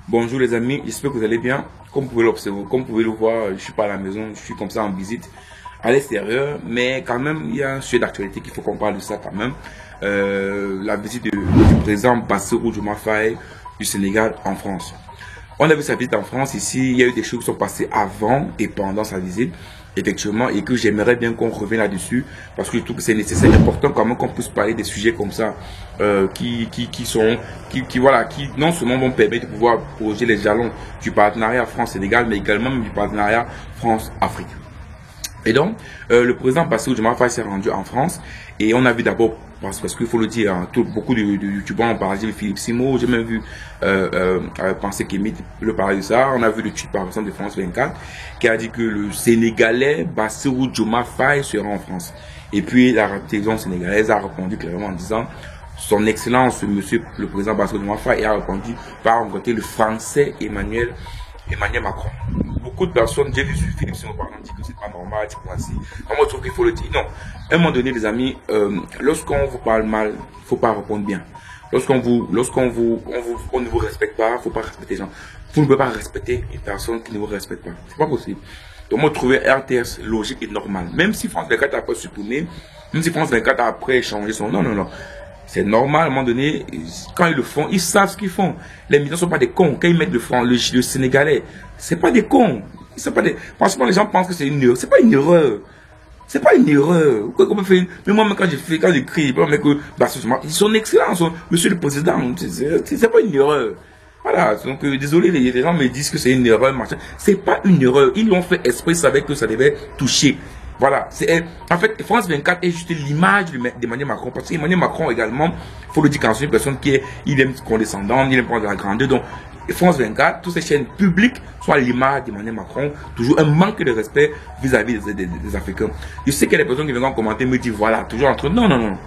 Bonjour les amis, j'espère que vous allez bien. Comme vous pouvez l'observer, comme vous pouvez le voir, je suis pas à la maison, je suis comme ça en visite à l'extérieur, mais quand même il y a un sujet d'actualité qu'il faut qu'on parle de ça quand même. La visite du président Bassirou Diomaye Faye du Sénégal en France. On a vu sa visite en France ici, il y a eu des choses qui sont passées avant et pendant sa visite, effectivement, et que j'aimerais bien qu'on revienne là-dessus, parce que je trouve que c'est nécessaire, important quand même qu'on puisse parler des sujets comme ça, qui non seulement vont permettre de pouvoir poser les jalons du partenariat France-Sénégal, mais également du partenariat France-Afrique. Et donc, le président Bassirou Diomaye Faye s'est rendu en France, et on a vu d'abord, parce qu'il faut le dire, hein, beaucoup de youtubeurs ont parlé de Philippe Simo, j'ai même vu Pensée Kémy le parler de ça. On a vu le tweet par exemple de France 24 qui a dit que le Sénégalais Bassirou Diomaye Faye sera en France. Et puis la télévision sénégalaise a répondu clairement en disant son excellence, monsieur le président Bassirou Diomaye Faye, a répondu par rencontrer le français Emmanuel Macron. Beaucoup de personnes, j'ai vu sur Philippe Simo par exemple, dit que c'est pas normal, c'est pas ainsi. Moi, je trouve qu'il faut le dire. Non, à un moment donné, les amis, lorsqu'on vous parle mal, il faut pas répondre bien. On ne vous respecte pas, faut pas respecter les gens. Vous ne pouvez pas respecter une personne qui ne vous respecte pas. C'est pas possible. Donc, moi, trouver RTS logique et normal. Même si France 24 a pas supprimé, même si France 24 a après changé son nom, non. C'est normal, à un moment donné, quand ils le font, ils savent ce qu'ils font. Les militants ne sont pas des cons. Quand ils mettent le Sénégalais, c'est pas des cons. Franchement, les gens pensent que c'est une erreur. C'est pas une erreur. C'est pas une erreur. Mais moi, quand j'écris, son excellence, monsieur le président, c'est pas une erreur. Voilà, donc désolé, les gens me disent que c'est une erreur, machin. C'est pas une erreur. Ils l'ont fait exprès, ils savaient que ça devait toucher. Voilà, en fait, France 24 est juste l'image d'Emmanuel Macron. Parce qu'Emmanuel Macron également, il faut le dire quand c'est une personne il aime condescendante, il aime prendre de la grandeur. Donc, France 24, toutes ces chaînes publiques sont à l'image d'Emmanuel Macron. Toujours un manque de respect vis-à-vis des Africains. Je sais qu'il y a des personnes qui viennent commenter, me disent voilà, toujours entre non.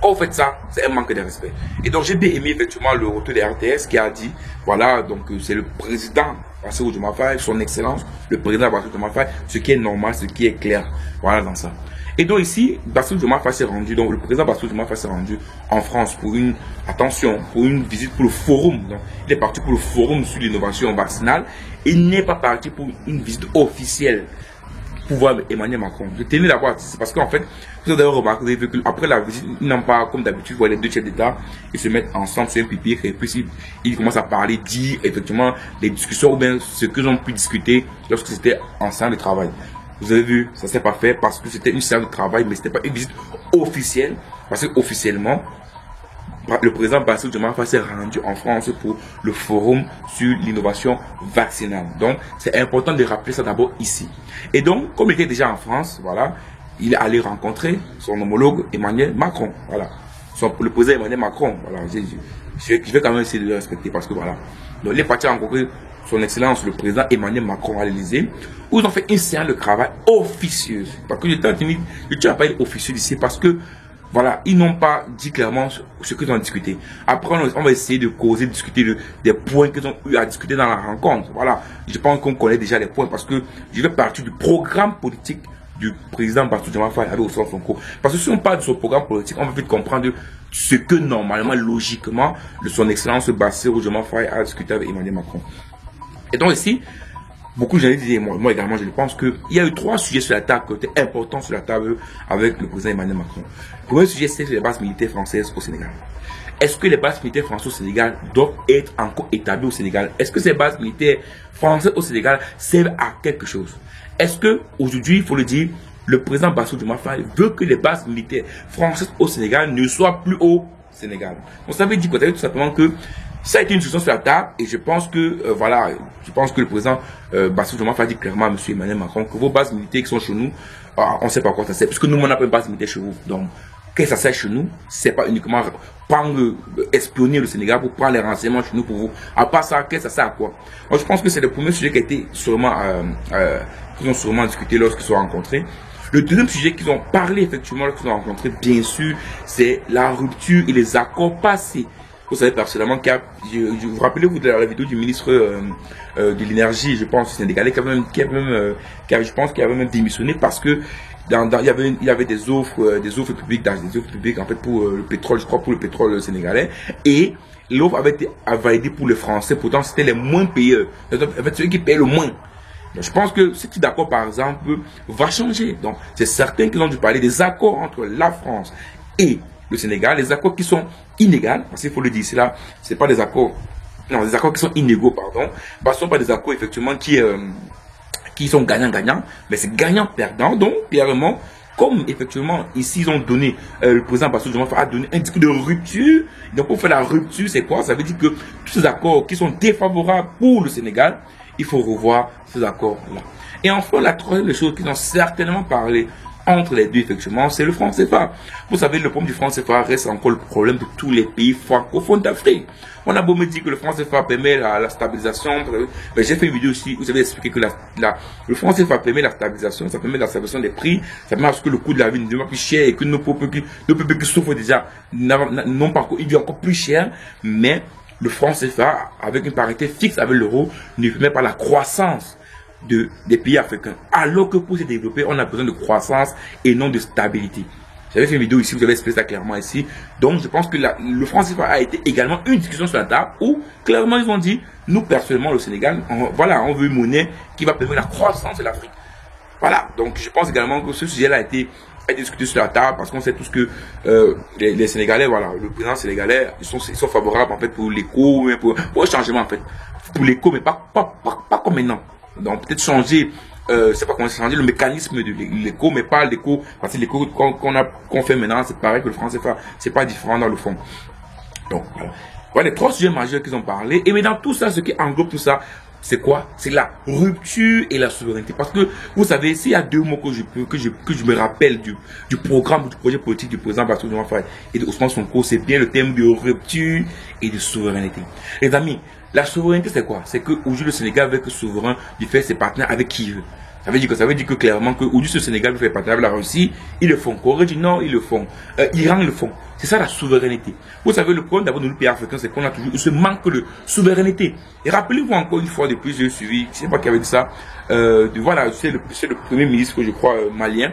Quand vous faites ça, c'est un manque de respect. Et donc, j'ai bien aimé effectivement le retour de RTS qui a dit voilà, donc c'est le président Bassirou Diomaye Faye, son excellence, le président Bassirou Diomaye Faye, ce qui est normal, ce qui est clair. Voilà dans ça. Et donc ici, Bassirou Diomaye Faye s'est rendu, donc le président Bassirou Diomaye Faye s'est rendu en France pour une visite pour le forum. Donc, il est parti pour le forum sur l'innovation vaccinale. Il n'est pas parti pour une visite officielle pour voir Emmanuel Macron. Je tenais d'abord, c'est parce qu'en fait, vous avez remarqué, vous avez vu qu'après la visite, ils n'ont pas, comme d'habitude, les deux chefs d'État, ils se mettent ensemble sur un pupitre et puis ils commencent à parler, dire effectivement les discussions ou bien ce qu'ils ont pu discuter lorsque c'était en séance de travail. Vous avez vu, ça s'est pas fait parce que c'était une séance de travail, mais c'était pas une visite officielle, parce que officiellement, le président Bassirou Diomaye Faye s'est rendu en France pour le forum sur l'innovation vaccinale. Donc, c'est important de rappeler ça d'abord ici. Et donc, comme il était déjà en France, voilà, il est allé rencontrer son homologue Emmanuel Macron. Voilà, le président Emmanuel Macron. Voilà, je vais quand même essayer de le respecter parce que voilà. Donc, il est parti rencontrer son excellence, le président Emmanuel Macron à l'Élysée, où ils ont fait une séance de travail officieuse. Parce que je tiens à parler officieuse ici parce que voilà, ils n'ont pas dit clairement ce qu'ils ont discuté. Après, on va essayer de causer, de discuter des points qu'ils ont eu à discuter dans la rencontre. Voilà, je pense qu'on connaît déjà les points parce que je vais partir du programme politique du président Bassirou Diomaye Faye avec Ousmane Sonko. Parce que si on parle de son programme politique, on va vite comprendre ce que normalement, logiquement, son excellence Bassirou Diomaye Faye a discuté avec Emmanuel Macron. Et donc ici, beaucoup de gens disent, moi également, je pense qu'il y a eu 3 sujets sur la table qui étaient importants sur la table avec le président Emmanuel Macron. Le premier sujet, c'est les bases militaires françaises au Sénégal. Est-ce que les bases militaires françaises au Sénégal doivent être encore établies au Sénégal? Est-ce que ces bases militaires françaises au Sénégal servent à quelque chose? Est-ce que aujourd'hui, il faut le dire, le président Bassirou Diomaye Faye veut que les bases militaires françaises au Sénégal ne soient plus au Sénégal? Donc ça veut dire tout simplement que ça a été une discussion sur la table et je pense que voilà, je pense que le président Bassirou Diomaye Faye a dit clairement à M. Emmanuel Macron que vos bases militaires qui sont chez nous, on ne sait pas quoi ça sert, puisque nous on n'a pas une base militaire chez vous. Donc, qu'est-ce que ça sert chez nous? C'est pas uniquement prendre, espionner le Sénégal pour prendre les renseignements chez nous pour vous. À part ça, qu'est-ce que ça sert à quoi? Moi, je pense que c'est le premier sujet qui a été sûrement, qu'ils ont sûrement discuté lorsqu'ils se sont rencontrés. Le deuxième sujet qu'ils ont parlé effectivement lorsqu'ils se sont rencontrés, bien sûr, c'est la rupture et les accords passés. Vous savez personnellement vous rappelez-vous de la vidéo du ministre de l'énergie, je pense, sénégalais, je pense qu'il avait même démissionné parce que il y avait des offres publiques en fait pour le pétrole, je crois, pour le pétrole sénégalais, et l'offre avait été validée pour les Français, pourtant c'était les moins payeurs. En fait, ceux qui payaient le moins. Donc, je pense que ce type d'accord, par exemple, va changer. Donc, c'est certain qu'ils ont dû parler des accords entre la France et le Sénégal, les accords qui sont inégaux, parce qu'il faut le dire, c'est là, c'est pas des accords, non, des accords qui sont inégaux, pardon, ce ne sont pas des accords, effectivement, qui sont gagnants-gagnants, mais c'est gagnant-perdant. Donc, clairement, comme effectivement, ici, ils ont donné, le président Bassirou Diomaye Faye a donné un discours de rupture. Donc, pour faire la rupture, c'est quoi? Ça veut dire que tous ces accords qui sont défavorables pour le Sénégal, il faut revoir ces accords-là. Et enfin, la troisième des choses qu'ils ont certainement parlé entre les deux, effectivement, c'est le franc CFA. Vous savez, le problème du franc CFA reste encore le problème de tous les pays francophones d'Afrique. On a beau me dire que le franc CFA permet la stabilisation, mais j'ai fait une vidéo aussi où j'avais expliqué que le franc CFA permet la stabilisation, ça permet la stabilisation des prix, ça permet à ce que le coût de la vie ne devienne plus cher et que nos peuples qui souffrent déjà n'ont pas encore, il devient encore plus cher, mais le franc CFA, avec une parité fixe avec l'euro, ne permet pas la croissance des pays africains. Alors que pour se développer, on a besoin de croissance et non de stabilité. J'avais fait une vidéo ici, vous avez expliqué ça clairement ici. Donc, je pense que le franc CFA a été également une discussion sur la table où, clairement, ils ont dit, nous, personnellement, le Sénégal, on veut une monnaie qui va permettre la croissance de l'Afrique. Voilà. Donc, je pense également que ce sujet-là a été discuté sur la table parce qu'on sait tous que les Sénégalais, voilà, le président sénégalais, ils sont favorables, en fait, pour l'éco, pour un changement, en fait. Pour l'éco, mais pas comme maintenant. Donc, peut-être changer, c'est pas comment changer le mécanisme de l'éco, mais pas l'éco, parce que l'éco qu'on fait maintenant, c'est pareil que le franc CFA, c'est pas différent dans le fond. Donc, voilà. Voilà les trois sujets majeurs qu'ils ont parlé. Et mais dans tout ça, ce qui englobe tout ça, c'est quoi? C'est la rupture et la souveraineté. Parce que, vous savez, s'il y a deux mots que je me rappelle du programme, du projet politique du président Bassirou Diomaye Faye et de Ousmane Sonko, c'est bien le thème de rupture et de souveraineté. Les amis, la souveraineté, c'est quoi? C'est qu'aujourd'hui, le Sénégal veut être souverain du fait ses partenaires avec qui il veut. Ça veut dire que clairement qu'aujourd'hui, ce Sénégal veut faire partenaire avec la Russie, ils le font. Corée du Nord, ils le font. Iran le font. C'est ça la souveraineté. Vous savez, le problème d'abord de nos pays africains, c'est qu'on a toujours ce manque de souveraineté. Et rappelez-vous encore une fois, depuis, j'ai suivi, je ne sais pas qui avait dit ça, voilà, c'est le premier ministre, je crois, malien,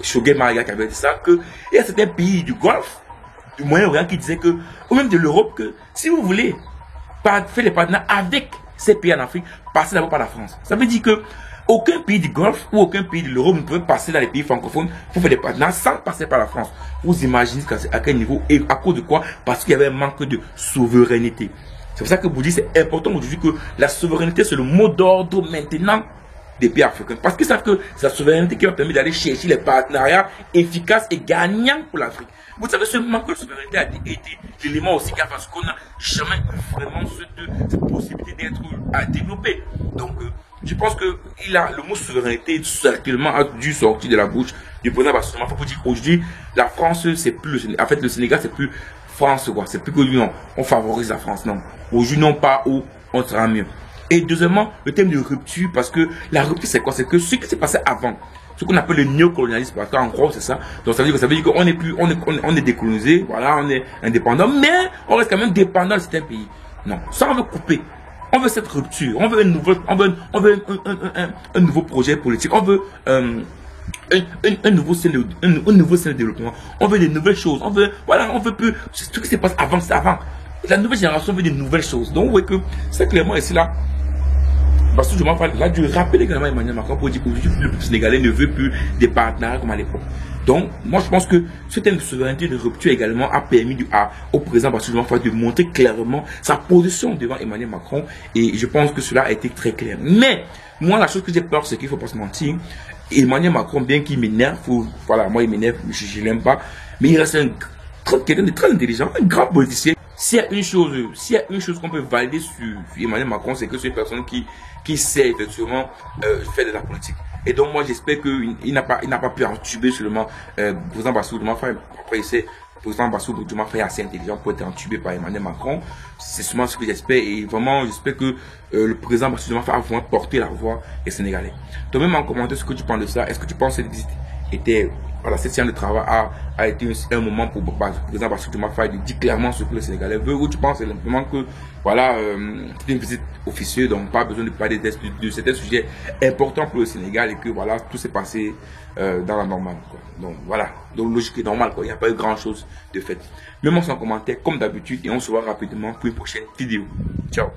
Choguel Maïga, qui avait dit ça, que il y a certains pays du Golfe, du Moyen-Orient, qui disaient que, ou même de l'Europe, que si vous voulez faire des partenaires avec ces pays en Afrique, passez d'abord par la France. Ça veut dire que aucun pays du Golfe ou aucun pays de l'Europe ne peut passer dans les pays francophones pour faire des partenariats sans passer par la France. Vous imaginez à quel niveau et à cause de quoi? Parce qu'il y avait un manque de souveraineté. C'est pour ça que vous dites c'est important aujourd'hui que la souveraineté c'est le mot d'ordre maintenant des pays africains. Parce qu'ils savent que c'est la souveraineté qui va permettre d'aller chercher les partenariats efficaces et gagnants pour l'Afrique. Vous savez, ce manque de souveraineté a été l'élément aussi qui a fait qu'on n'a jamais eu vraiment cette possibilité d'être à développer. Donc, je pense que le mot souveraineté certainement a dû sortir de la bouche du président Bassirou Diomaye Faye pour dire qu'aujourd'hui, la France, c'est plus, en fait, le Sénégal, c'est plus France, quoi. C'est plus que non, on favorise la France, non. Aujourd'hui, non pas où on sera mieux. Et deuxièmement, le thème de rupture, parce que la rupture, c'est quoi? C'est que ce qui s'est passé avant, ce qu'on appelle le néocolonialisme, parce qu'en gros, c'est ça. Donc, ça veut dire qu'on est plus, on est décolonisé, voilà, on est indépendant, mais on reste quand même dépendant de certains pays. Non. Ça, on veut couper. On veut cette rupture. On veut un nouveau projet politique. On veut, un nouveau scène de développement. On veut des nouvelles choses. On veut plus, ce qui se passe avant, c'est avant. La nouvelle génération veut des nouvelles choses. Donc, vous voyez que c'est clairement ici là. Parce que je m'en parle, là, je rappelle également Emmanuel Macron pour dire qu'aujourd'hui, le peuple sénégalais ne veut plus des partenaires comme à l'époque. Donc, moi, je pense que ce thème de souveraineté de rupture également a permis au président Bassirou Diomaye Faye de montrer clairement sa position devant Emmanuel Macron. Et je pense que cela a été très clair. Mais, moi, la chose que j'ai peur, c'est qu'il ne faut pas se mentir. Emmanuel Macron, bien qu'il m'énerve, voilà, moi, il m'énerve, je ne l'aime pas. Mais il reste quelqu'un de très intelligent, un grand politicien. S'il y a une chose qu'on peut valider sur Emmanuel Macron, c'est que c'est une personne qui sait effectivement faire de la politique. Et donc moi j'espère qu'il n'a pas pu entuber seulement le président Bassirou Diomaye Faye. Après il sait le président Bassirou Diomaye Faye est assez intelligent pour être entubé par Emmanuel Macron. C'est seulement ce que j'espère et vraiment j'espère que le président Bassirou Diomaye Faye a vraiment porté la voix des Sénégalais. Toi même en commentaire ce que tu penses de ça, est-ce que tu penses que cette visite était voilà, cette séance de travail a été un moment pour le président Bassirou Diomaye Faye de dire clairement ce que le Sénégalais veut, ou tu penses simplement que, voilà, c'est une visite officieuse, donc pas besoin de parler de certains sujets importants pour le Sénégal et que, voilà, tout s'est passé dans la normale, quoi. Donc, voilà, donc logique et normale, quoi. Il n'y a pas eu grand chose de fait. Mets-moi son commentaire, comme d'habitude, et on se voit rapidement pour une prochaine vidéo. Ciao.